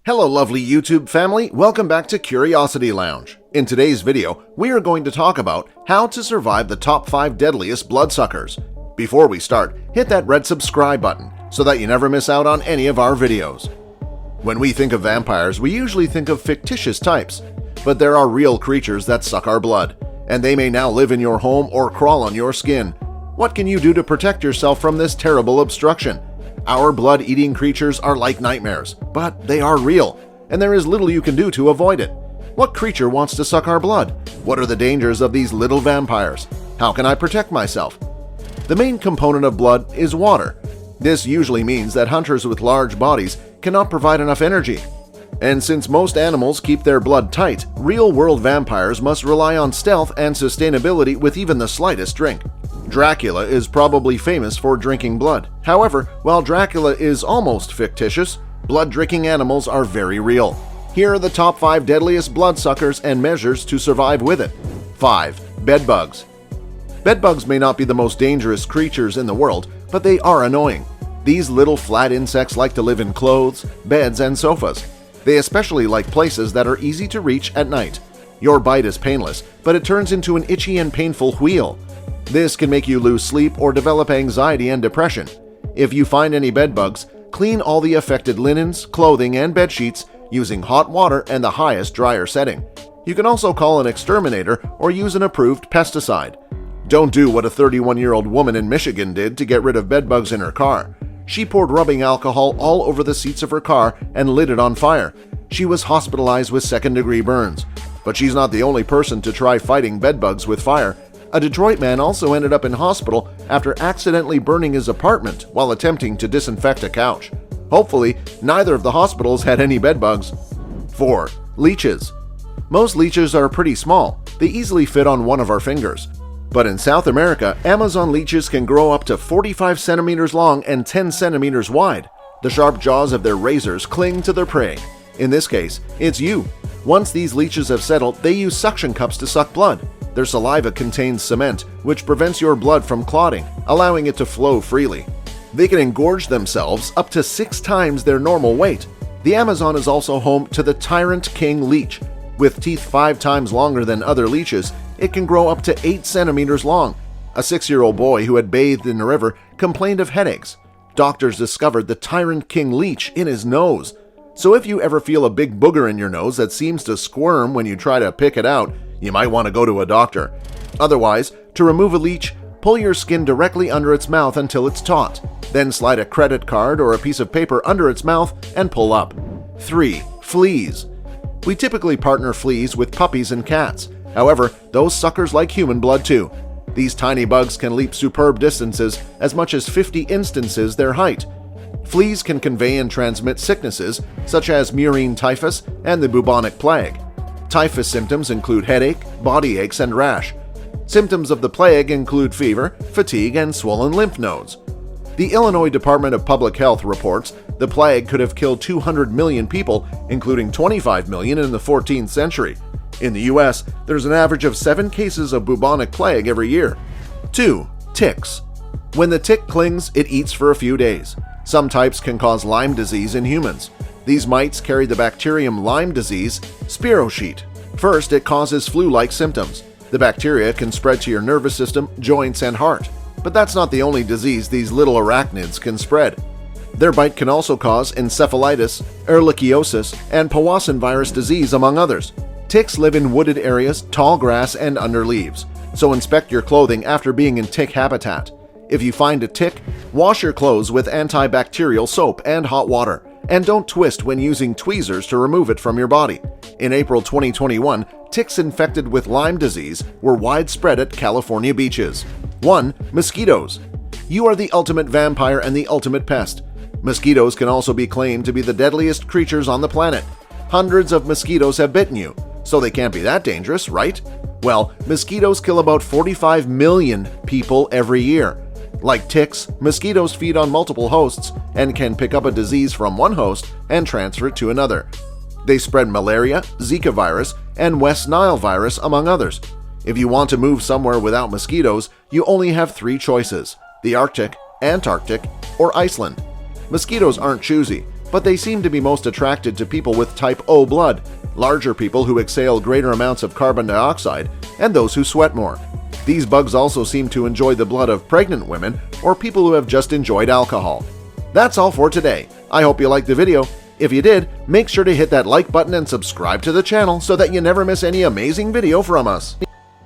Hello lovely YouTube family, welcome back to Curiosity Lounge. In today's video, we are going to talk about how to survive the top 5 deadliest bloodsuckers. Before we start, hit that red subscribe button so that you never miss out on any of our videos. When we think of vampires, we usually think of fictitious types, but there are real creatures that suck our blood, and they may now live in your home or crawl on your skin. What can you do to protect yourself from this terrible obstruction? Our blood-eating creatures are like nightmares, but they are real, and there is little you can do to avoid it. What creature wants to suck our blood? What are the dangers of these little vampires? How can I protect myself? The main component of blood is water. This usually means that hunters with large bodies cannot provide enough energy. And since most animals keep their blood tight, real-world vampires must rely on stealth and sustainability with even the slightest drink. Dracula is probably famous for drinking blood. However, while Dracula is almost fictitious, blood-drinking animals are very real. Here are the top 5 deadliest bloodsuckers and measures to survive with it. 5. Bedbugs. Bedbugs may not be the most dangerous creatures in the world, but they are annoying. These little flat insects like to live in clothes, beds, and sofas. They especially like places that are easy to reach at night. Your bite is painless, but it turns into an itchy and painful wheal. This can make you lose sleep or develop anxiety and depression. If you find any bedbugs, clean all the affected linens, clothing, and bed sheets using hot water and the highest dryer setting. You can also call an exterminator or use an approved pesticide. Don't do what a 31-year-old woman in Michigan did to get rid of bedbugs in her car. She poured rubbing alcohol all over the seats of her car and lit it on fire. She was hospitalized with second-degree burns. But she's not the only person to try fighting bedbugs with fire. A Detroit man also ended up in hospital after accidentally burning his apartment while attempting to disinfect a couch. Hopefully, neither of the hospitals had any bedbugs. 4. Leeches. Most leeches are pretty small. They easily fit on one of our fingers. But in South America, Amazon leeches can grow up to 45 centimeters long and 10 centimeters wide. The sharp jaws of their razors cling to their prey. In this case, it's you. Once these leeches have settled, they use suction cups to suck blood. Their saliva contains cement, which prevents your blood from clotting, allowing it to flow freely. They can engorge themselves up to 6 times their normal weight. The Amazon is also home to the tyrant king leech. With teeth 5 times longer than other leeches, it can grow up to 8 centimeters long. A 6-year-old boy who had bathed in the river complained of headaches. Doctors discovered the tyrant king leech in his nose. So if you ever feel a big booger in your nose that seems to squirm when you try to pick it out, you might want to go to a doctor. Otherwise, to remove a leech, pull your skin directly under its mouth until it's taut. Then slide a credit card or a piece of paper under its mouth and pull up. 3. Fleas. We typically partner fleas with puppies and cats. However, those suckers like human blood too. These tiny bugs can leap superb distances, as much as 50 instances their height. Fleas can convey and transmit sicknesses such as murine typhus and the bubonic plague. Typhus symptoms include headache, body aches, and rash. Symptoms of the plague include fever, fatigue, and swollen lymph nodes. The Illinois Department of Public Health reports the plague could have killed 200 million people, including 25 million in the 14th century. In the US, there's an average of 7 cases of bubonic plague every year. 2. Ticks. When the tick clings, it eats for a few days. Some types can cause Lyme disease in humans. These mites carry the bacterium Lyme disease, spirochete. First, it causes flu-like symptoms. The bacteria can spread to your nervous system, joints, and heart. But that's not the only disease these little arachnids can spread. Their bite can also cause encephalitis, ehrlichiosis, and Powassan virus disease, among others. Ticks live in wooded areas, tall grass, and under leaves. So inspect your clothing after being in tick habitat. If you find a tick, wash your clothes with antibacterial soap and hot water. And don't twist when using tweezers to remove it from your body. In April 2021, ticks infected with Lyme disease were widespread at California beaches. 1. Mosquitos. You are the ultimate vampire and the ultimate pest. Mosquitoes can also be claimed to be the deadliest creatures on the planet. Hundreds of mosquitoes have bitten you, so they can't be that dangerous, right? Well, mosquitoes kill about 45 million people every year. Like ticks, mosquitoes feed on multiple hosts and can pick up a disease from one host and transfer it to another. They spread malaria, Zika virus, and West Nile virus, among others. If you want to move somewhere without mosquitoes, you only have 3 choices: the Arctic, Antarctic, or Iceland. Mosquitoes aren't choosy. but they seem to be most attracted to people with type O blood, larger people who exhale greater amounts of carbon dioxide, and those who sweat more. These bugs also seem to enjoy the blood of pregnant women or people who have just enjoyed alcohol. That's all for today. I hope you liked the video. If you did, make sure to hit that like button and subscribe to the channel so that you never miss any amazing video from us.